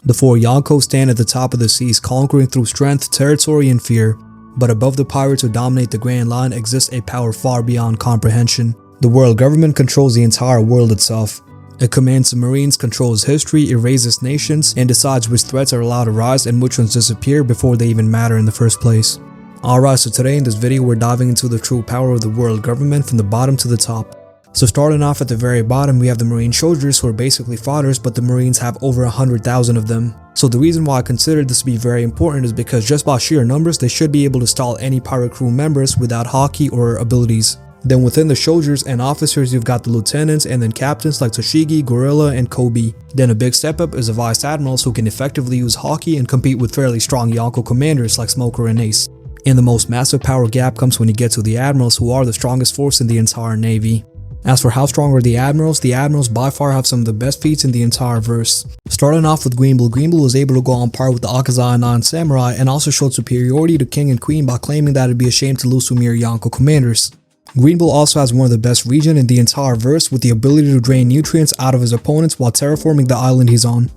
The four Yonko stand at the top of the seas, conquering through strength, territory, and fear. But above the pirates who dominate the Grand Line exists a power far beyond comprehension. The world government controls the entire world itself. It commands the Marines, controls history, erases nations, and decides which threats are allowed to rise and which ones disappear before they even matter in the first place. Alright, so today in this video we're diving into the true power of the world government from the bottom to the top. So starting off at the very bottom, we have the Marine soldiers who are basically fighters, but the Marines have over 100,000 of them. So the reason why I consider this to be very important is because just by sheer numbers, they should be able to stall any pirate crew members without hockey or abilities. Then within the soldiers and officers, you've got the lieutenants and then captains like Toshigi, Gorilla, and Kobe. Then a big step up is the vice admirals who can effectively use hockey and compete with fairly strong Yonko commanders like Smoker and Ace. And the most massive power gap comes when you get to the admirals, who are the strongest force in the entire navy. As for how strong are the admirals by far have some of the best feats in the entire verse. Starting off with Green Bull was able to go on par with the Akaza and 9 Samurai and also showed superiority to King and Queen by claiming that it'd be a shame to lose to mere Yonko commanders. Green Bull also has one of the best regen in the entire verse with the ability to drain nutrients out of his opponents while terraforming the island he's on.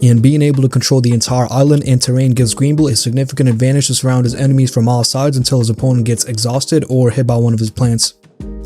And being able to control the entire island and terrain gives Green Bull a significant advantage to surround his enemies from all sides until his opponent gets exhausted or hit by one of his plants.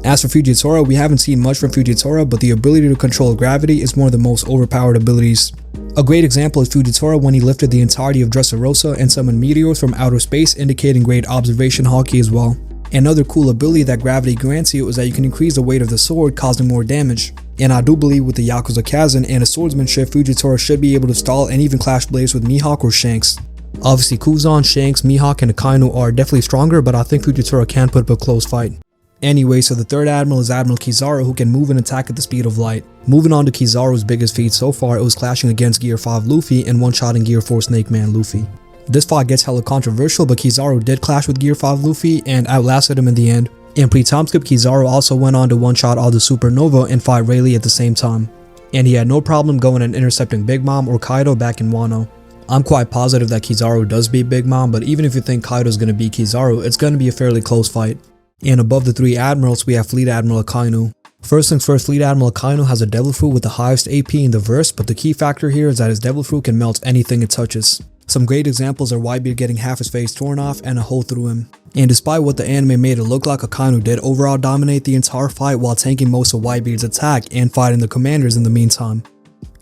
As for Fujitora, we haven't seen much from Fujitora, but the ability to control gravity is one of the most overpowered abilities. A great example is Fujitora when he lifted the entirety of Dressrosa and summoned meteors from outer space, indicating great observation hockey as well. Another cool ability that gravity grants you is that you can increase the weight of the sword, causing more damage. And I do believe with the Yakuza Kazan and his swordsmanship, Fujitora should be able to stall and even clash blades with Mihawk or Shanks. Obviously Kuzan, Shanks, Mihawk, and Akainu are definitely stronger, but I think Fujitora can put up a close fight. Anyway, so the third admiral is Admiral Kizaru, who can move and attack at the speed of light. Moving on to Kizaru's biggest feat so far, it was clashing against Gear 5 Luffy and one-shotting Gear 4 Snake Man Luffy. This fight gets hella controversial, but Kizaru did clash with Gear 5 Luffy and outlasted him in the end. In pre-time skip, Kizaru also went on to one-shot all the Supernova and fight Rayleigh at the same time. And he had no problem going and intercepting Big Mom or Kaido back in Wano. I'm quite positive that Kizaru does beat Big Mom, but even if you think Kaido's gonna beat Kizaru, it's gonna be a fairly close fight. And above the three admirals, we have Fleet Admiral Akainu. First things first, Fleet Admiral Akainu has a Devil Fruit with the highest AP in the verse, but the key factor here is that his Devil Fruit can melt anything it touches. Some great examples are Whitebeard getting half his face torn off and a hole through him. And despite what the anime made it look like, Akainu did overall dominate the entire fight while tanking most of Whitebeard's attack and fighting the commanders in the meantime.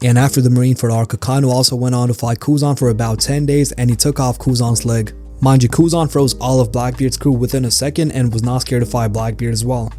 And after the Marineford arc, Akainu also went on to fight Kuzan for about 10 days and he took off Kuzan's leg. Mind you, Kuzan froze all of Blackbeard's crew within a second and was not scared to fight Blackbeard as well.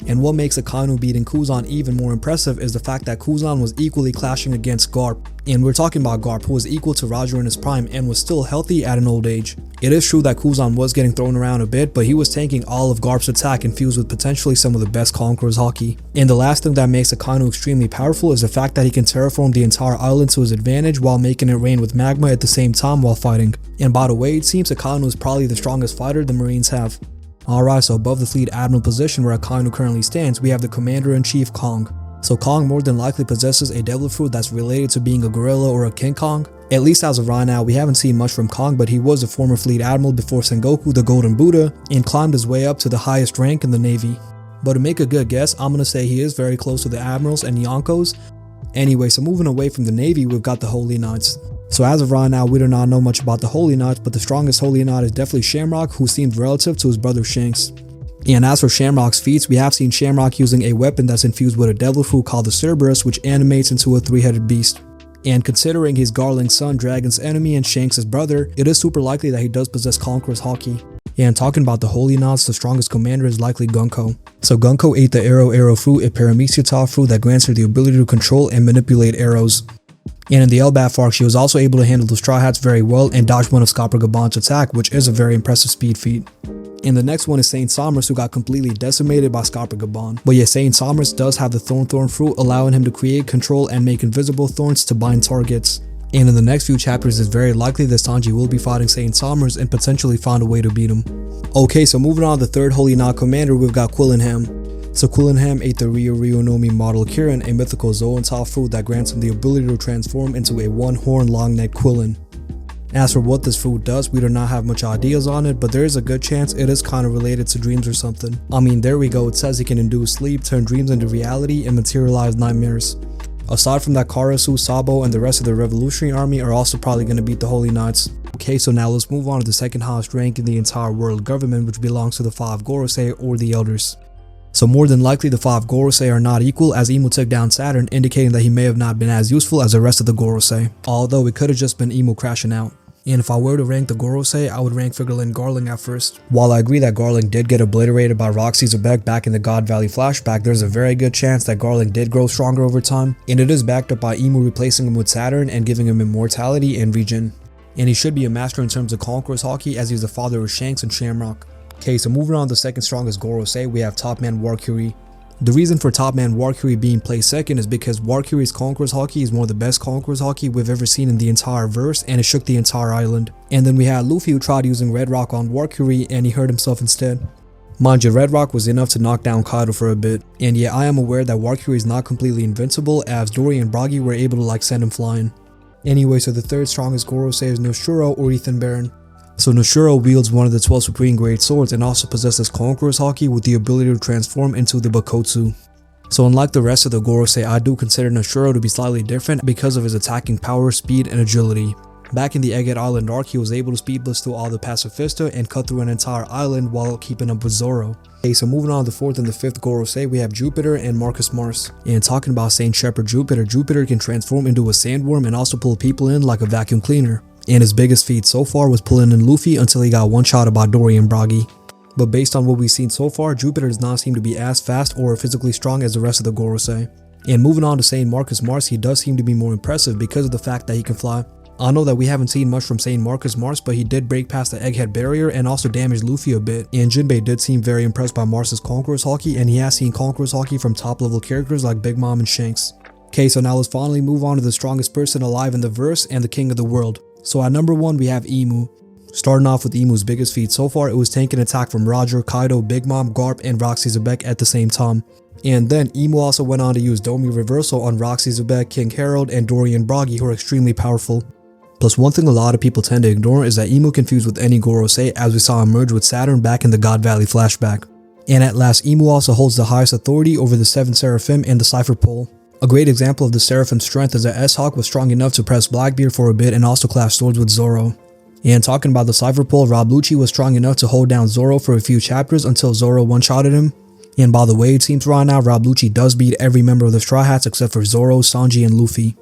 And what makes Akainu beating Kuzan even more impressive is the fact that Kuzan was equally clashing against Garp. And we're talking about Garp, who was equal to Roger in his prime and was still healthy at an old age. It is true that Kuzan was getting thrown around a bit, but he was tanking all of Garp's attack infused with potentially some of the best Conqueror's hockey. And the last thing that makes Akainu extremely powerful is the fact that he can terraform the entire island to his advantage while making it rain with magma at the same time while fighting. And by the way, it seems Akainu is probably the strongest fighter the Marines have. Alright, so above the Fleet Admiral position where Akainu currently stands, we have the Commander-in-Chief Kong. So Kong more than likely possesses a Devil Fruit that's related to being a gorilla or a King Kong. At least as of right now, we haven't seen much from Kong, but he was a former Fleet Admiral before Sengoku the Golden Buddha and climbed his way up to the highest rank in the Navy. But to make a good guess, I'm gonna say he is very close to the Admirals and Yonkos. Anyway, so moving away from the Navy, we've got the Holy Knights. So as of right now, we do not know much about the Holy Knights, but the strongest Holy Knight is definitely Shamrock, who seems relative to his brother Shanks. And as for Shamrock's feats, we have seen Shamrock using a weapon that's infused with a Devil Fruit called the Cerberus, which animates into a three-headed beast. And considering he's Garling's son, Dragon's enemy, and Shanks' brother, it is super likely that he does possess Conqueror's hockey. And talking about the Holy Knights, the strongest commander is likely Gunko. So Gunko ate the Arrow Fruit, a Parameciatol fruit that grants her the ability to control and manipulate arrows. And in the Elbaf arc, she was also able to handle the Straw Hats very well and dodge one of Scopper Gaban's attack, which is a very impressive speed feat. And the next one is Saint Somers, who got completely decimated by Scopper Gaban. But yeah, Saint Somers does have the Thorn fruit, allowing him to create, control, and make invisible thorns to bind targets. And in the next few chapters, it's very likely that Sanji will be fighting Saint Somers and potentially find a way to beat him. Okay, so moving on to the third Holy Knight commander, we've got Quillenham. So Quillenham ate the Ryo model Kirin, a mythical Zoantal fruit that grants him the ability to transform into a one-horn long-necked Quillen. As for what this fruit does, we do not have much ideas on it, but there is a good chance it is kind of related to dreams or something. I mean, there we go, it says he can induce sleep, turn dreams into reality, and materialize nightmares. Aside from that, Karasu, Sabo, and the rest of the Revolutionary Army are also probably going to beat the Holy Knights. Okay, so now let's move on to the second highest rank in the entire world government, which belongs to the 5 Gorosei or the Elders. So more than likely the 5 Gorosei are not equal, as Imu took down Saturn, indicating that he may have not been as useful as the rest of the Gorosei, although it could have just been Imu crashing out. And if I were to rank the Gorosei, I would rank Figurlin Garling at first. While I agree that Garling did get obliterated by Roxy Zebek back in the God Valley flashback, there's a very good chance that Garling did grow stronger over time, and it is backed up by Imu replacing him with Saturn and giving him immortality and regen. And he should be a master in terms of Conqueror's Haki, as he's the father of Shanks and Shamrock. Okay, so moving on to the second strongest Gorosei, we have Top Man Warcury. The reason for Top Man Warcury being placed second is because Warcury's Conqueror's Haki is one of the best Conqueror's Haki we've ever seen in the entire verse, and it shook the entire island. And then we had Luffy, who tried using Red Rock on Warcury and he hurt himself instead. Mind you, Red Rock was enough to knock down Kaido for a bit. And yeah, I am aware that Warcury is not completely invincible, as Dory and Bragi were able to send him flying. Anyway, so the third strongest Gorosei is Noshuro or Ethan Baron. So Noshuro wields one of the 12 Supreme Great Swords and also possesses Conqueror's Haki with the ability to transform into the Bakotsu. So unlike the rest of the Gorosei, I do consider Noshuro to be slightly different because of his attacking power, speed, and agility. Back in the Egghead Island arc, he was able to speed blitz through all the Pacifista and cut through an entire island while keeping up with Zoro. Okay, so moving on to the fourth and the fifth Gorosei, we have Jupiter and Marcus Mars. And talking about Saint Shepherd Jupiter, Jupiter can transform into a sandworm and also pull people in like a vacuum cleaner. And his biggest feat so far was pulling in Luffy until he got one-shotted by Dory and Bragi. But based on what we've seen so far, Jupiter does not seem to be as fast or physically strong as the rest of the Gorosei. And moving on to Saint Marcus Mars, he does seem to be more impressive because of the fact that he can fly. I know that we haven't seen much from Saint Marcus Mars, but he did break past the Egghead barrier and also damaged Luffy a bit. And Jinbei did seem very impressed by Mars's Conqueror's Haki, and he has seen Conqueror's Haki from top level characters like Big Mom and Shanks. Okay, so now let's finally move on to the strongest person alive in the verse and the king of the world. So at number 1 we have Imu. Starting off with Imu's biggest feat so far, it was tanking an attack from Roger, Kaido, Big Mom, Garp, and Roxy Zebek at the same time. And then Imu also went on to use Domi Reversal on Roxy Zebek, King Harold, and Dory and Bragi, who are extremely powerful. Plus, one thing a lot of people tend to ignore is that Imu can fuse with any Gorosei, as we saw him merge with Saturn back in the God Valley flashback. And at last, Imu also holds the highest authority over the 7 Seraphim and the Cypher Pole. A great example of the Seraphim's strength is that S-Hawk was strong enough to press Blackbeard for a bit and also clash swords with Zoro. And talking about the Cypher Pole, Rob Lucci was strong enough to hold down Zoro for a few chapters until Zoro one-shotted him. And by the way it seems right now, Rob Lucci does beat every member of the Straw Hats except for Zoro, Sanji, and Luffy.